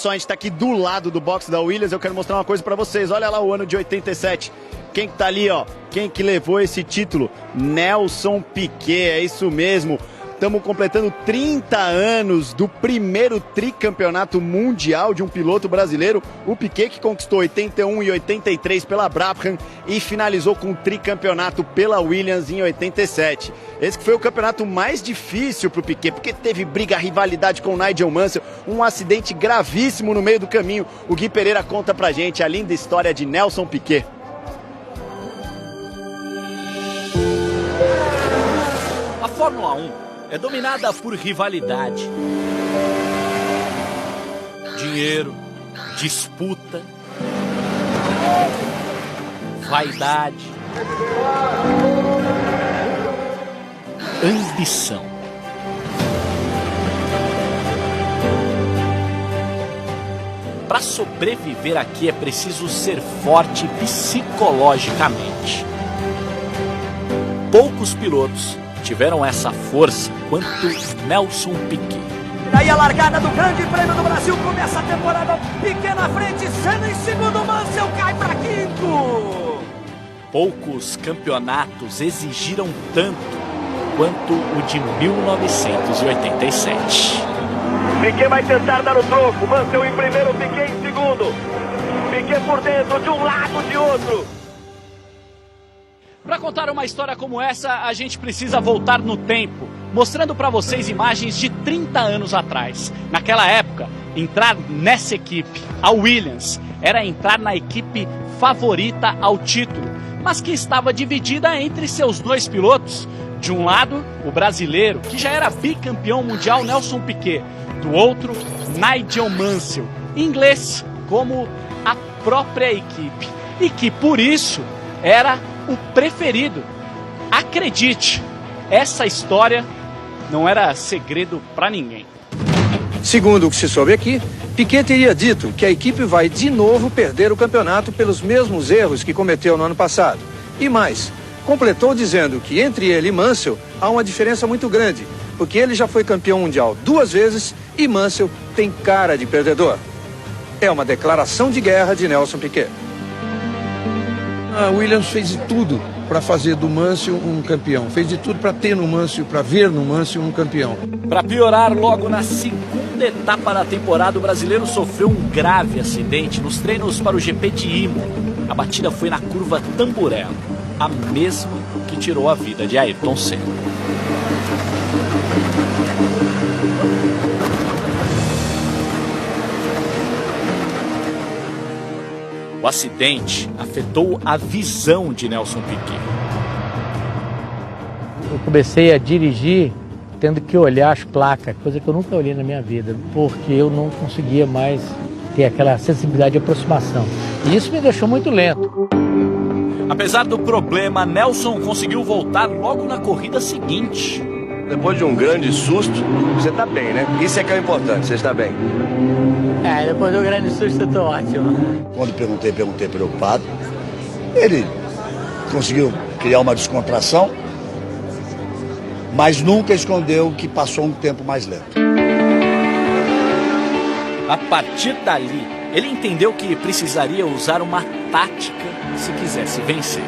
só, a gente tá aqui do lado do box da Williams, eu quero mostrar uma coisa pra vocês. Olha lá o ano de 87. Quem que tá ali, ó? Quem que levou esse título? Nelson Piquet, é isso mesmo. Estamos completando 30 anos do primeiro tricampeonato mundial de um piloto brasileiro. O Piquet, que conquistou 81 e 83 pela Brabham e finalizou com o tricampeonato pela Williams em 87. Esse que foi o campeonato mais difícil para o Piquet, porque teve briga, rivalidade com o Nigel Mansell, um acidente gravíssimo no meio do caminho. O Gui Pereira conta pra gente a linda história de Nelson Piquet. A Fórmula 1 é dominada por rivalidade, dinheiro, disputa, vaidade, ambição. Para sobreviver aqui é preciso ser forte psicologicamente. Poucos pilotos tiveram essa força quanto Nelson Piquet. Aí a largada do Grande Prêmio do Brasil começa a temporada. Piquet na frente, Senna em segundo, Mansell cai para quinto. Poucos campeonatos exigiram tanto quanto o de 1987. Piquet vai tentar dar o troco. Mansell em primeiro, Piquet em segundo. Piquet por dentro, de um lado, de outro. Para contar uma história como essa, a gente precisa voltar no tempo, mostrando para vocês imagens de 30 anos atrás. Naquela época, entrar nessa equipe, a Williams, era entrar na equipe favorita ao título, mas que estava dividida entre seus dois pilotos. De um lado, o brasileiro, que já era bicampeão mundial, Nelson Piquet. Do outro, Nigel Mansell, inglês, como a própria equipe. E que, por isso, era o preferido. Acredite, essa história não era segredo para ninguém. Segundo o que se soube aqui, Piquet teria dito que a equipe vai de novo perder o campeonato pelos mesmos erros que cometeu no ano passado. E mais, completou dizendo que entre ele e Mansell há uma diferença muito grande, porque ele já foi campeão mundial 2 vezes e Mansell tem cara de perdedor. É uma declaração de guerra de Nelson Piquet. A Williams fez de tudo para fazer do Mansell um campeão. Fez de tudo para ter no Mansell, para ver no Mansell um campeão. Para piorar, logo na segunda etapa da temporada, o brasileiro sofreu um grave acidente nos treinos para o GP de Imola. A batida foi na curva Tamburello, a mesma que tirou a vida de Ayrton Senna. O acidente afetou a visão de Nelson Piquet. Eu comecei a dirigir tendo que olhar as placas, coisa que eu nunca olhei na minha vida, porque eu não conseguia mais ter aquela sensibilidade de aproximação. E isso me deixou muito lento. Apesar do problema, Nelson conseguiu voltar logo na corrida seguinte. Depois de um grande susto, você está bem, né? Isso é que é o importante, você está bem. Depois do grande susto eu tô ótimo. Quando perguntei preocupado. Ele conseguiu criar uma descontração, mas nunca escondeu que passou um tempo mais lento. A partir dali, ele entendeu que precisaria usar uma tática se quisesse vencer.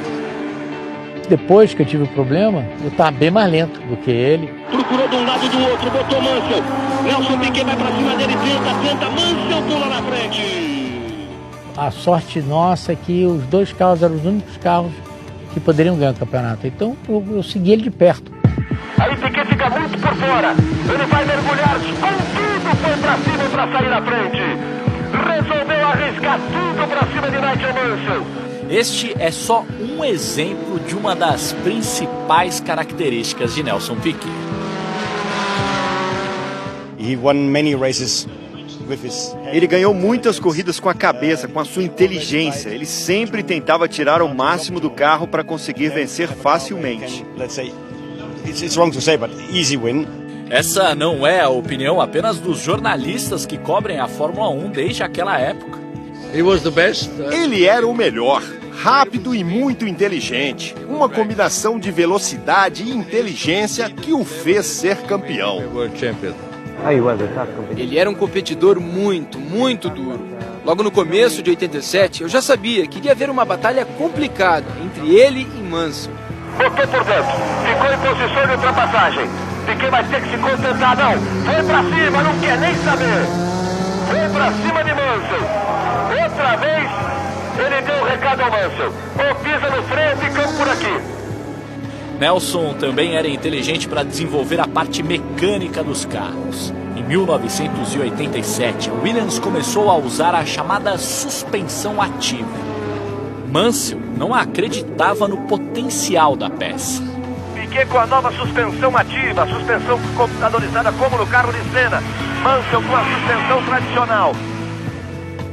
Depois que eu tive o problema, eu estava bem mais lento do que ele. Procurou de um lado e do outro, botou Mansell. Nelson Piquet vai pra cima dele, tenta, Mansell pula na frente. A sorte nossa é que os 2 carros eram os únicos carros que poderiam ganhar o campeonato. Então eu segui ele de perto. Aí Piquet fica muito por fora. Ele vai mergulhar com tudo, foi pra cima pra sair na frente. Resolveu arriscar tudo pra cima de Nigel Mansell. Este é só um exemplo de uma das principais características de Nelson Piquet. Ele ganhou muitas corridas com a cabeça, com a sua inteligência. Ele sempre tentava tirar o máximo do carro para conseguir vencer facilmente. Essa não é a opinião apenas dos jornalistas que cobrem a Fórmula 1 desde aquela época. Ele era o melhor, rápido e muito inteligente. Uma combinação de velocidade e inteligência que o fez ser campeão. Ele era um competidor muito duro. Logo no começo de 87, eu já sabia que iria haver uma batalha complicada entre ele e Mansell. Botou por dentro, ficou em posição de ultrapassagem. Piquet vai ter que se contentar, não. Foi pra cima, não quer nem saber. Foi pra cima de Mansell. Outra vez, ele deu o recado ao Mansell. Ou pisa no freio, ficamos por aqui. Nelson também era inteligente para desenvolver a parte mecânica dos carros. Em 1987, a Williams começou a usar a chamada suspensão ativa. Mansell não acreditava no potencial da peça. Piquet com a nova suspensão ativa, a suspensão computadorizada como no carro de Senna. Mansell com a suspensão tradicional.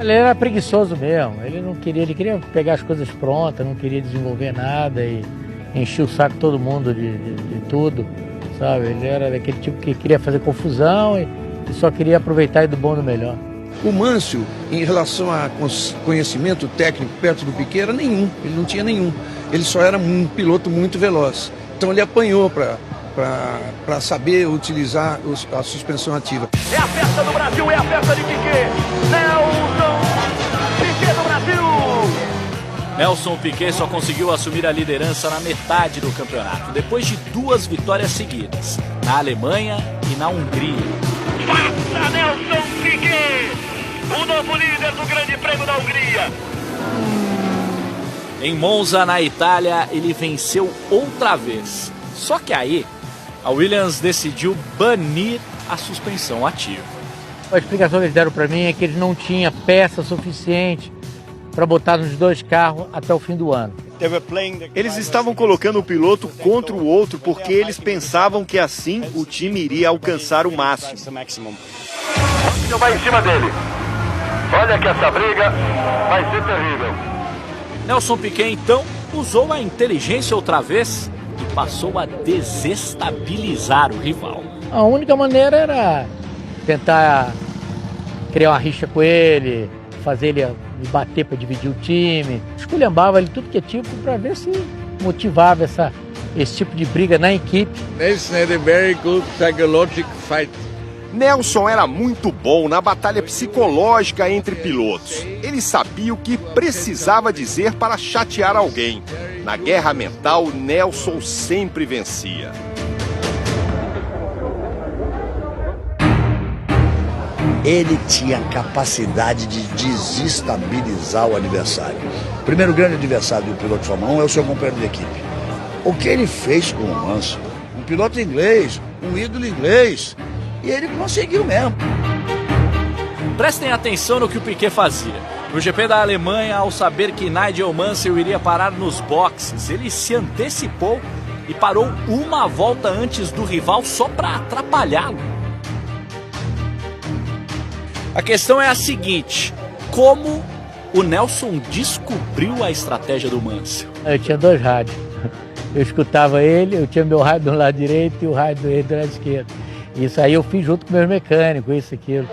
Ele era preguiçoso mesmo, ele queria pegar as coisas prontas, não queria desenvolver nada e enchia o saco todo mundo de tudo, sabe? Ele era daquele tipo que queria fazer confusão e só queria aproveitar do bom e do melhor. O Mansell, em relação a conhecimento técnico perto do Piquet, era nenhum, ele não tinha nenhum. Ele só era um piloto muito veloz. Então ele apanhou para saber utilizar a suspensão ativa. É a festa do Brasil, é a festa de Piquet. Nelson Piquet do Brasil. Nelson Piquet só conseguiu assumir a liderança na metade do campeonato, depois de 2 vitórias seguidas, na Alemanha e na Hungria. Passa Nelson Piquet, o novo líder do Grande Prêmio da Hungria. Em Monza, na Itália, ele venceu outra vez. Só que aí, a Williams decidiu banir a suspensão ativa. A explicação que eles deram para mim é que eles não tinham peça suficiente para botar nos 2 carros até o fim do ano. Eles estavam colocando o piloto contra o outro porque eles pensavam que assim o time iria alcançar o máximo. Não vai em cima dele. Olha que essa briga vai ser terrível. Nelson Piquet, então, usou a inteligência outra vez e passou a desestabilizar o rival. A única maneira era tentar criar uma rixa com ele, fazer ele bater para dividir o time, esculhambava ele tudo que é tipo para ver se motivava esse tipo de briga na equipe. Nelson had a very good psychological fight. Nelson era muito bom na batalha psicológica entre pilotos. Ele sabia o que precisava dizer para chatear alguém. Na guerra mental, Nelson sempre vencia. Ele tinha capacidade de desestabilizar o adversário. O primeiro grande adversário do piloto de Fórmula 1 é o seu companheiro de equipe. O que ele fez com o Mansell, um piloto inglês, um ídolo inglês, e ele conseguiu mesmo. Prestem atenção no que o Piquet fazia. No GP da Alemanha, ao saber que Nigel Mansell iria parar nos boxes, ele se antecipou e parou uma volta antes do rival só para atrapalhá-lo. A questão é a seguinte: como o Nelson descobriu a estratégia do Mansell? Eu tinha 2 rádios. Eu escutava ele, eu tinha meu rádio do lado direito e o rádio dele do lado esquerdo. Isso aí eu fiz junto com meus mecânicos, isso, aquilo.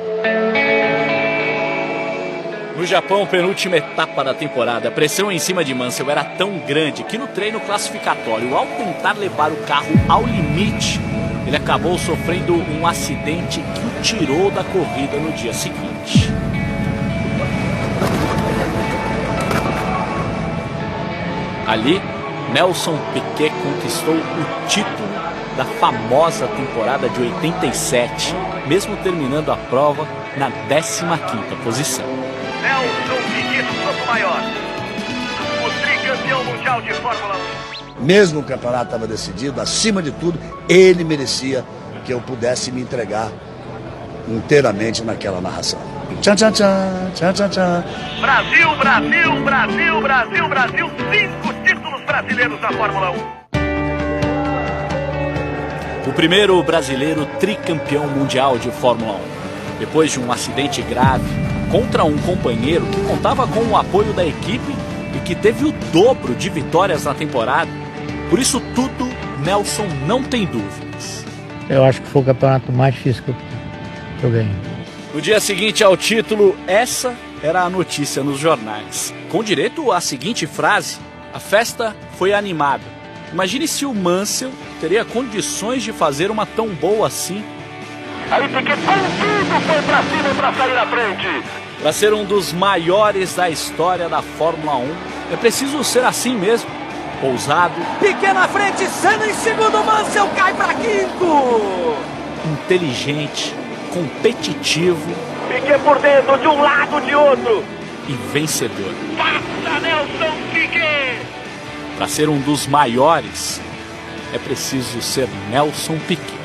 No Japão, penúltima etapa da temporada, a pressão em cima de Mansell era tão grande que no treino classificatório, ao tentar levar o carro ao limite, ele acabou sofrendo um acidente que o tirou da corrida no dia seguinte. Ali, Nelson Piquet conquistou o título da famosa temporada de 87, mesmo terminando a prova na 15ª posição. Nelson Piquet do Soto Maior, o tricampeão mundial de Fórmula 1. Mesmo o campeonato estava decidido, acima de tudo, ele merecia que eu pudesse me entregar inteiramente naquela narração. Tchan, tchan, tchan, tchan, tchan, tchan. Brasil, Brasil, Brasil, Brasil, Brasil, 5 títulos brasileiros da Fórmula 1. O primeiro brasileiro tricampeão mundial de Fórmula 1. Depois de um acidente grave contra um companheiro que contava com o apoio da equipe e que teve o dobro de vitórias na temporada. Por isso tudo, Nelson não tem dúvidas. Eu acho que foi o campeonato mais difícil que eu ganhei. No dia seguinte ao título, essa era a notícia nos jornais. Com direito à seguinte frase: a festa foi animada. Imagine se o Mansell teria condições de fazer uma tão boa assim. Aí Piquet com tudo foi pra cima pra sair na frente. Para ser um dos maiores da história da Fórmula 1, é preciso ser assim mesmo, ousado. Piquet na frente, Senna em segundo, Mansell cai para quinto. Inteligente, competitivo. Piquet por dentro, de um lado, de outro. E vencedor. Passa Nelson Piquet. Para ser um dos maiores, é preciso ser Nelson Piquet.